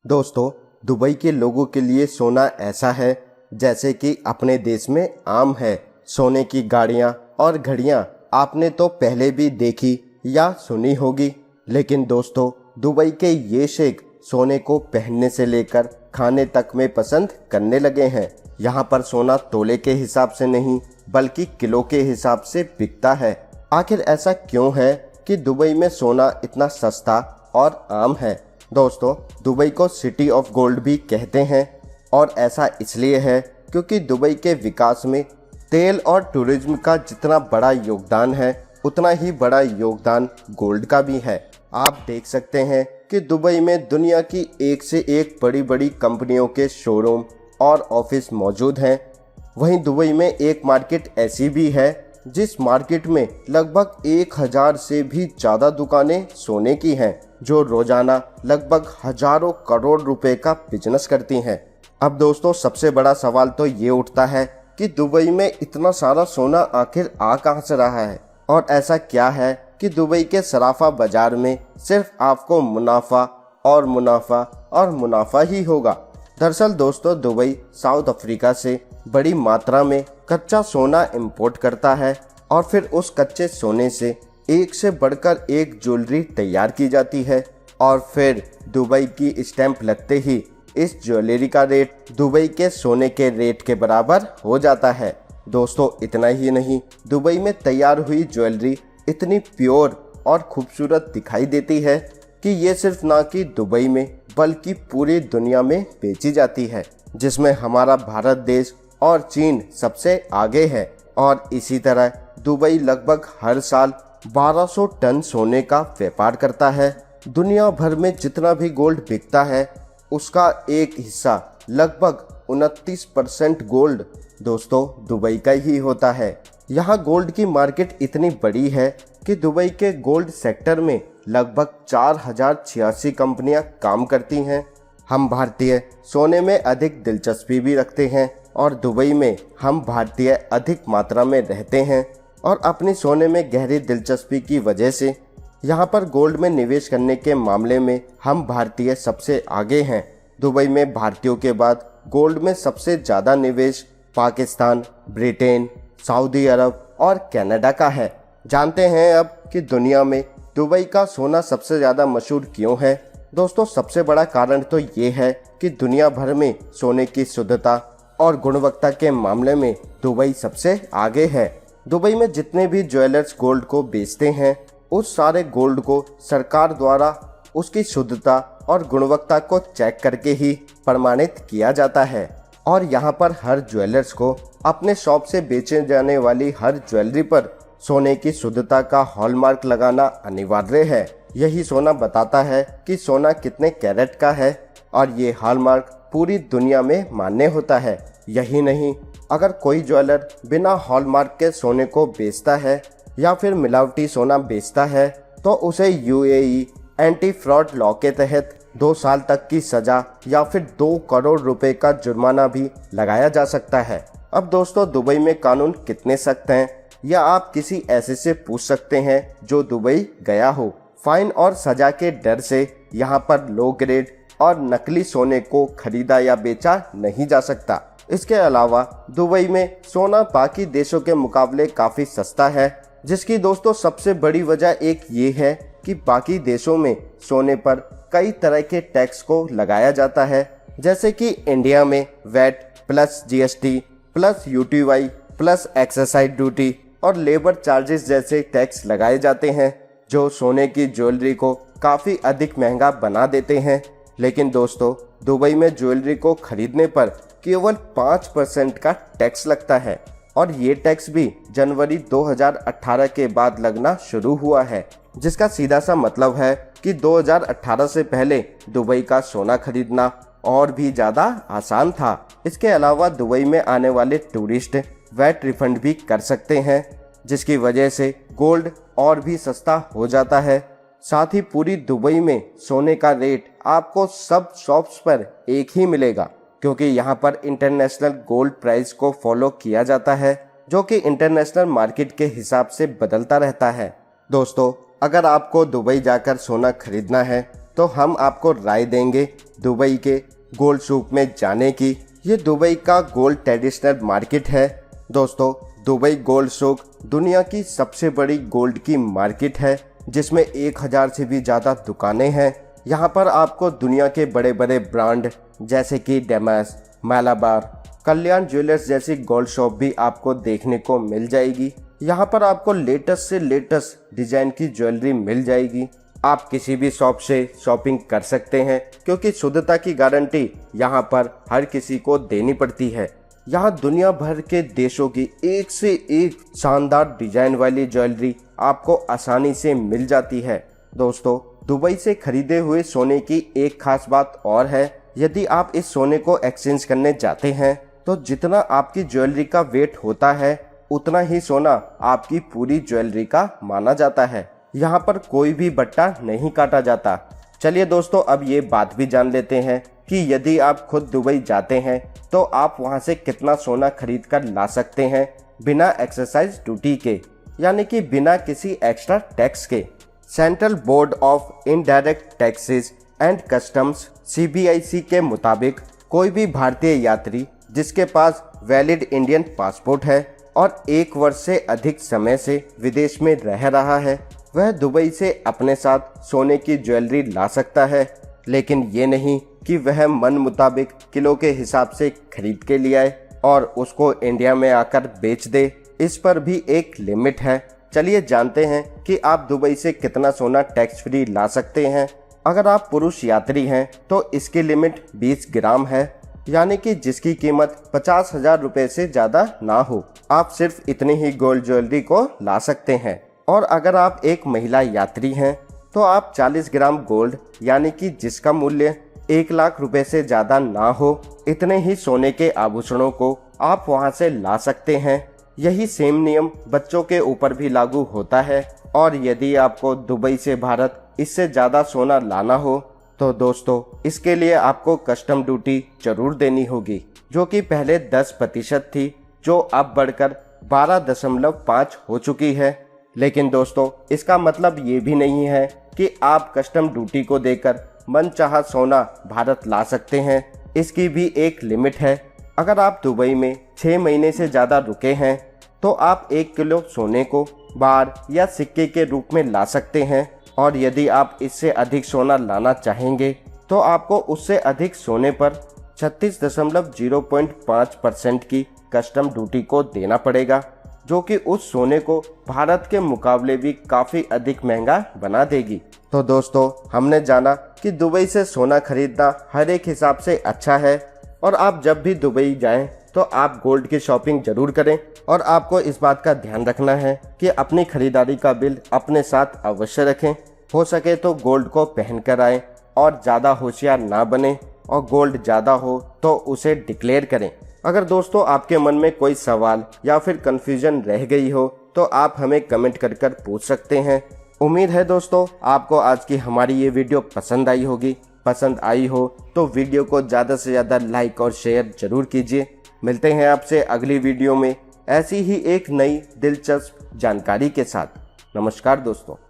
दोस्तों, दुबई के लोगों के लिए सोना ऐसा है जैसे कि अपने देश में आम है। सोने की गाड़ियां और घड़ियां आपने तो पहले भी देखी या सुनी होगी, लेकिन दोस्तों दुबई के ये शेख सोने को पहनने से लेकर खाने तक में पसंद करने लगे हैं। यहाँ पर सोना तोले के हिसाब से नहीं बल्कि किलो के हिसाब से बिकता है। आखिर ऐसा क्यों है कि दुबई में सोना इतना सस्ता और आम है? दोस्तों, दुबई को सिटी ऑफ गोल्ड भी कहते हैं और ऐसा इसलिए है क्योंकि दुबई के विकास में तेल और टूरिज्म का जितना बड़ा योगदान है उतना ही बड़ा योगदान गोल्ड का भी है। आप देख सकते हैं कि दुबई में दुनिया की एक से एक बड़ी बड़ी कंपनियों के शोरूम और ऑफिस मौजूद हैं। वहीं दुबई में एक मार्केट ऐसी भी है जिस मार्केट में लगभग 1000 से भी ज़्यादा दुकानें सोने की हैं, जो रोजाना लगभग हजारों करोड़ रुपए का बिजनेस करती हैं। अब दोस्तों, सबसे बड़ा सवाल तो ये उठता है कि दुबई में इतना सारा सोना आखिर आ कहाँ से रहा है और ऐसा क्या है कि दुबई के सराफा बाजार में सिर्फ आपको मुनाफा और मुनाफा और मुनाफा ही होगा। दरअसल दोस्तों, दुबई साउथ अफ्रीका से बड़ी मात्रा में कच्चा सोना इंपोर्ट करता है और फिर उस कच्चे सोने से एक से बढ़कर एक ज्वेलरी तैयार की जाती है और फिर दुबई की स्टैंप लगते ही इस ज्वेलरी का रेट दुबई के सोने के रेट के बराबर हो जाता है। दोस्तों, इतना ही नहीं, दुबई में तैयार हुई ज्वेलरी इतनी प्योर और खूबसूरत दिखाई देती है कि ये सिर्फ ना कि दुबई में बल्कि पूरी दुनिया में बेची जाती है, जिसमें हमारा भारत देश और चीन सबसे आगे है। और इसी तरह दुबई लगभग हर साल 1200 टन सोने का व्यापार करता है। दुनिया भर में जितना भी गोल्ड बिकता है उसका एक हिस्सा लगभग 29% गोल्ड दोस्तों दुबई का ही होता है। यहाँ गोल्ड की मार्केट इतनी बड़ी है कि दुबई के गोल्ड सेक्टर में लगभग 4086 कंपनियां काम करती हैं। हम भारतीय सोने में अधिक दिलचस्पी भी रखते हैं और दुबई में हम भारतीय अधिक मात्रा में रहते हैं और अपनी सोने में गहरी दिलचस्पी की वजह से यहाँ पर गोल्ड में निवेश करने के मामले में हम भारतीय सबसे आगे हैं। दुबई में भारतीयों के बाद गोल्ड में सबसे ज़्यादा निवेश पाकिस्तान, ब्रिटेन, सऊदी अरब और कनाडा का है। जानते हैं अब कि दुनिया में दुबई का सोना सबसे ज़्यादा मशहूर क्यों है? दोस्तों, सबसे बड़ा कारण तो ये है कि दुनिया भर में सोने की शुद्धता और गुणवत्ता के मामले में दुबई सबसे आगे है। दुबई में जितने भी ज्वेलर्स गोल्ड को बेचते हैं उस सारे गोल्ड को सरकार द्वारा उसकी शुद्धता और गुणवत्ता को चेक करके ही प्रमाणित किया जाता है और यहाँ पर हर ज्वेलर्स को अपने शॉप से बेचे जाने वाली हर ज्वेलरी पर सोने की शुद्धता का हॉलमार्क लगाना अनिवार्य है। यही सोना बताता है कि सोना कितने कैरेट का है और ये हॉलमार्क पूरी दुनिया में मान्य होता है। यही नहीं, अगर कोई ज्वेलर बिना हॉलमार्क के सोने को बेचता है या फिर मिलावटी सोना बेचता है तो उसे यूएई एंटी फ्रॉड लॉ के तहत 2 साल तक की सजा या फिर 2 करोड़ रुपए का जुर्माना भी लगाया जा सकता है। अब दोस्तों, दुबई में कानून कितने सख्त हैं या आप किसी ऐसे से पूछ सकते हैं जो दुबई गया हो। फाइन और सजा के डर से यहाँ पर लो ग्रेड और नकली सोने को खरीदा या बेचा नहीं जा सकता। इसके अलावा दुबई में सोना बाकी देशों के मुकाबले काफ़ी सस्ता है, जिसकी दोस्तों सबसे बड़ी वजह एक ये है कि बाकी देशों में सोने पर कई तरह के टैक्स को लगाया जाता है, जैसे कि इंडिया में VAT plus GST plus UTI plus excise duty और लेबर चार्जेस जैसे टैक्स लगाए जाते हैं, जो सोने की ज्वेलरी को काफ़ी अधिक महंगा बना देते हैं। लेकिन दोस्तों, दुबई में ज्वेलरी को खरीदने पर केवल 5% का टैक्स लगता है और ये टैक्स भी जनवरी 2018 के बाद लगना शुरू हुआ है, जिसका सीधा सा मतलब है कि 2018 से पहले दुबई का सोना खरीदना और भी ज़्यादा आसान था। इसके अलावा दुबई में आने वाले टूरिस्ट वैट रिफंड भी कर सकते हैं, जिसकी वजह से गोल्ड और भी सस्ता हो जाता है। साथ ही पूरी दुबई में सोने का रेट आपको सब शॉप्स पर एक ही मिलेगा, क्योंकि यहाँ पर इंटरनेशनल गोल्ड प्राइस को फॉलो किया जाता है, जो कि इंटरनेशनल मार्केट के हिसाब से बदलता रहता है। दोस्तों, अगर आपको दुबई जाकर सोना खरीदना है तो हम आपको राय देंगे दुबई के गोल्ड सूक में जाने की। ये दुबई का गोल्ड ट्रेडिशनल मार्केट है। दोस्तों, दुबई गोल्ड सूक दुनिया की सबसे बड़ी गोल्ड की मार्केट है, जिसमें 1000 से भी ज़्यादा दुकानें हैं। यहाँ पर आपको दुनिया के बड़े बड़े ब्रांड जैसे कि डेमास, मालाबार, कल्याण ज्वेलर्स जैसी गोल्ड शॉप भी आपको देखने को मिल जाएगी। यहाँ पर आपको लेटेस्ट से लेटेस्ट डिजाइन की ज्वेलरी मिल जाएगी। आप किसी भी शॉप से शॉपिंग कर सकते हैं, क्योंकि शुद्धता की गारंटी यहाँ पर हर किसी को देनी पड़ती है। यहाँ दुनिया भर के देशों की एक से एक शानदार डिजाइन वाली ज्वेलरी आपको आसानी से मिल जाती है। दोस्तों, दुबई से खरीदे हुए सोने की एक खास बात और है। यदि आप इस सोने को एक्सचेंज करने जाते हैं तो जितना आपकी ज्वेलरी का वेट होता है उतना ही सोना आपकी पूरी ज्वेलरी का माना जाता है। यहाँ पर कोई भी बट्टा नहीं काटा जाता। चलिए दोस्तों, अब ये बात भी जान लेते हैं कि यदि आप खुद दुबई जाते हैं तो आप वहाँ से कितना सोना खरीद कर ला सकते हैं बिना एक्साइज ड्यूटी के, यानी कि बिना किसी एक्स्ट्रा टैक्स के। Central board of indirect taxes and customs CBIC के मुताबिक कोई भी भारतीय यात्री जिसके पास वैलिड इंडियन पासपोर्ट है और 1 वर्ष से अधिक समय से विदेश में रह रहा है, वह दुबई से अपने साथ सोने की ज्वेलरी ला सकता है। लेकिन ये नहीं कि वह मन मुताबिक किलो के हिसाब से खरीद के ले आए और उसको इंडिया में आकर बेच दे। इस पर भी एक लिमिट है। चलिए जानते हैं कि आप दुबई से कितना सोना टैक्स फ्री ला सकते हैं। अगर आप पुरुष यात्री हैं तो इसकी लिमिट 20 ग्राम है, यानी कि जिसकी कीमत 50,000 रुपए से ज़्यादा ना हो। आप सिर्फ इतनी ही गोल्ड ज्वेलरी को ला सकते हैं। और अगर आप एक महिला यात्री हैं तो आप 40 ग्राम गोल्ड, यानी कि जिसका मूल्य 1 लाख रुपए से ज़्यादा ना हो, इतने ही सोने के आभूषणों को आप वहां से ला सकते हैं। यही सेम नियम बच्चों के ऊपर भी लागू होता है। और यदि आपको दुबई से भारत इससे ज़्यादा सोना लाना हो तो दोस्तों, इसके लिए आपको कस्टम ड्यूटी जरूर देनी होगी, जो कि पहले 10% थी, जो अब बढ़कर 12.5 हो चुकी है। लेकिन दोस्तों, इसका मतलब ये भी नहीं है कि आप कस्टम ड्यूटी को देकर मनचाहा सोना भारत ला सकते हैं। इसकी भी एक लिमिट है। अगर आप दुबई में 6 महीने से ज़्यादा रुके हैं तो आप 1 किलो सोने को बार या सिक्के के रूप में ला सकते हैं। और यदि आप इससे अधिक सोना लाना चाहेंगे तो आपको उससे अधिक सोने पर 36.05% की कस्टम ड्यूटी को देना पड़ेगा, जो कि उस सोने को भारत के मुकाबले भी काफ़ी अधिक महंगा बना देगी। तो दोस्तों, हमने जाना कि दुबई से सोना खरीदना हर एक हिसाब से अच्छा है। और आप जब भी दुबई जाएं तो आप गोल्ड की शॉपिंग जरूर करें। और आपको इस बात का ध्यान रखना है कि अपनी खरीदारी का बिल अपने साथ अवश्य रखें। हो सके तो गोल्ड को पहन कर आएँ और ज़्यादा होशियार ना बने, और गोल्ड ज़्यादा हो तो उसे डिक्लेयर करें। अगर दोस्तों आपके मन में कोई सवाल या फिर कन्फ्यूजन रह गई हो तो आप हमें कमेंट कर पूछ सकते हैं। उम्मीद है दोस्तों आपको आज की हमारी ये वीडियो पसंद आई होगी। पसंद आई हो तो वीडियो को ज़्यादा से ज़्यादा लाइक और शेयर जरूर कीजिए। मिलते हैं आपसे अगली वीडियो में ऐसी ही एक नई दिलचस्प जानकारी के साथ। नमस्कार दोस्तों।